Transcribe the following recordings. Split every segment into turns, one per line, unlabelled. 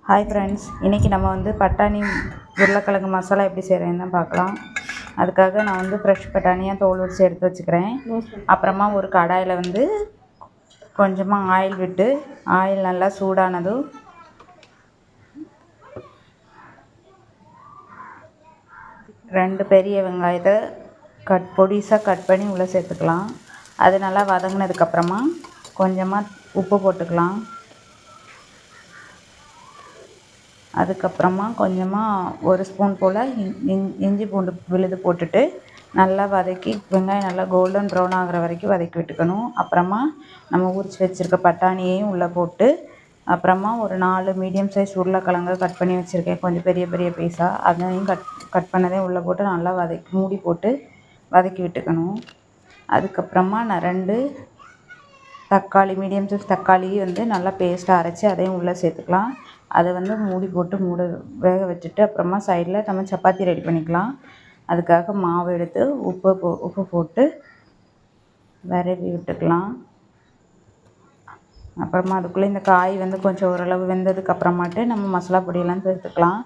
Hi friends, இன்றைக்கி நம்ம வந்து பட்டாணி உருளைக்கிழங்கு மசாலா எப்படி செய்கிறேன்னு தான் பார்க்கலாம். அதுக்காக நான் வந்து ஃப்ரெஷ் பட்டாணியாக தோல் உரித்து எடுத்து வச்சுக்கிறேன். அப்புறமா ஒரு கடாயில் வந்து கொஞ்சமாக ஆயில் விட்டு, ஆயில் நல்லா சூடானதும் ரெண்டு பெரிய வெங்காயத்தை பொடிசாக கட் பண்ணி உள்ளே சேர்த்துக்கலாம். அது நல்லா வதங்கினதுக்கப்புறமா கொஞ்சமாக உப்பு போட்டுக்கலாம். அதுக்கப்புறமா கொஞ்சமாக ஒரு ஸ்பூன் போல் இஞ்சி பூண்டு விழுது போட்டுட்டு நல்லா வதக்கி வெங்காயம் நல்லா கோல்டன் ப்ரௌன் ஆகிற வரைக்கும் வதக்கி விட்டுக்கணும். அப்புறமா நம்ம உரித்து வச்சுருக்க பட்டாணியையும் உள்ளே போட்டு, அப்புறமா ஒரு 4 மீடியம் சைஸ் உருளைக்கிழங்கு கட் பண்ணி வச்சுருக்கேன், கொஞ்சம் பெரிய பெரிய பீஸாக. அதையும் கட் பண்ணதையும் உள்ளே போட்டு நல்லா மூடி போட்டு வதக்கி விட்டுக்கணும். அதுக்கப்புறமா நான் 2 தக்காளி, மீடியம் சைஸ் தக்காளி வந்து நல்லா பேஸ்ட்டாக அரைச்சி அதையும் உள்ளே சேர்த்துக்கலாம். அதை வந்து மூடி போட்டு வேக வச்சுட்டு அப்புறமா சைடில் நம்ம சப்பாத்தி ரெடி பண்ணிக்கலாம். அதுக்காக மாவு எடுத்து உப்பு போட்டு விரவி விட்டுக்கலாம். அப்புறமா அதுக்குள்ளே இந்த காய் வந்து கொஞ்சம் ஓரளவு வெந்ததுக்கு அப்புறமாட்டு நம்ம மசாலா பொடியெல்லாம் சேர்த்துக்கலாம்.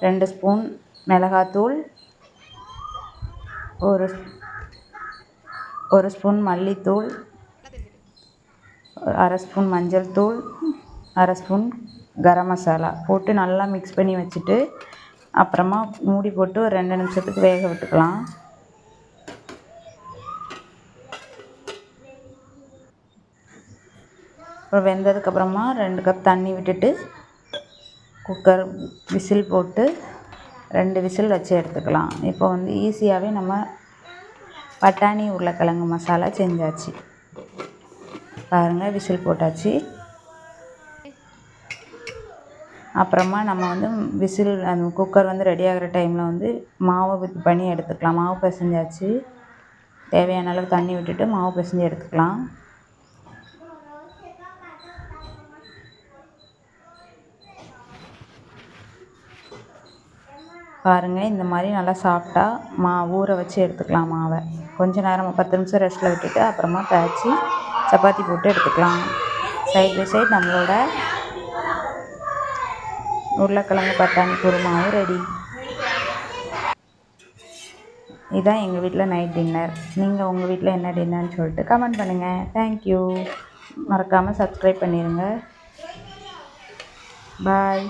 2 ஸ்பூன் மிளகாத்தூள், ஒரு ஸ்பூன் மல்லித்தூள், அரை ஸ்பூன் மஞ்சள் தூள், அரை ஸ்பூன் கரம் மசாலா போட்டு நல்லா மிக்ஸ் பண்ணி வச்சுட்டு அப்புறமா மூடி போட்டு ஒரு 2 நிமிஷத்துக்கு வேக விட்டுக்கலாம். அப்புறம் வெந்ததுக்கப்புறமா 2 கப் தண்ணி விட்டுட்டு குக்கர் விசில் போட்டு 2 விசில் வச்சு எடுத்துக்கலாம். இப்போ வந்து ஈஸியாகவே நம்ம பட்டாணி உருளைக்கிழங்கு மசாலா செஞ்சாச்சு. பாருங்கள், விசில் போட்டாச்சு. அப்புறமா நம்ம வந்து அந்த குக்கர் வந்து ரெடி ஆகிற டைமில் வந்து மாவு பண்ணி எடுத்துக்கலாம். மாவு பிசைஞ்சாச்சு. தேவையான அளவு தண்ணி விட்டுட்டு மாவு பிசைஞ்சு எடுத்துக்கலாம். பாருங்கள், இந்த மாதிரி நல்லா சாஃப்டாக ஊற வச்சு எடுத்துக்கலாம். மாவை கொஞ்சம் நேரம் 10 நிமிஷம் ரெஸ்ட்டில் விட்டுட்டு அப்புறமா தேய்ச்சி சப்பாத்தி போட்டு எடுத்துக்கலாம். சைட் பை சைட் நம்மளோட உருளைக்கிழங்கு பட்டாணி குருமாவும் ரெடி. இதுதான் எங்கள் வீட்டில் நைட் டின்னர். நீங்கள் உங்கள் வீட்டில் என்ன டின்னர்னு சொல்லிட்டு கமெண்ட் பண்ணுங்கள். தேங்க்யூ. மறக்காமல் சப்ஸ்கிரைப் பண்ணிடுங்க. பாய்.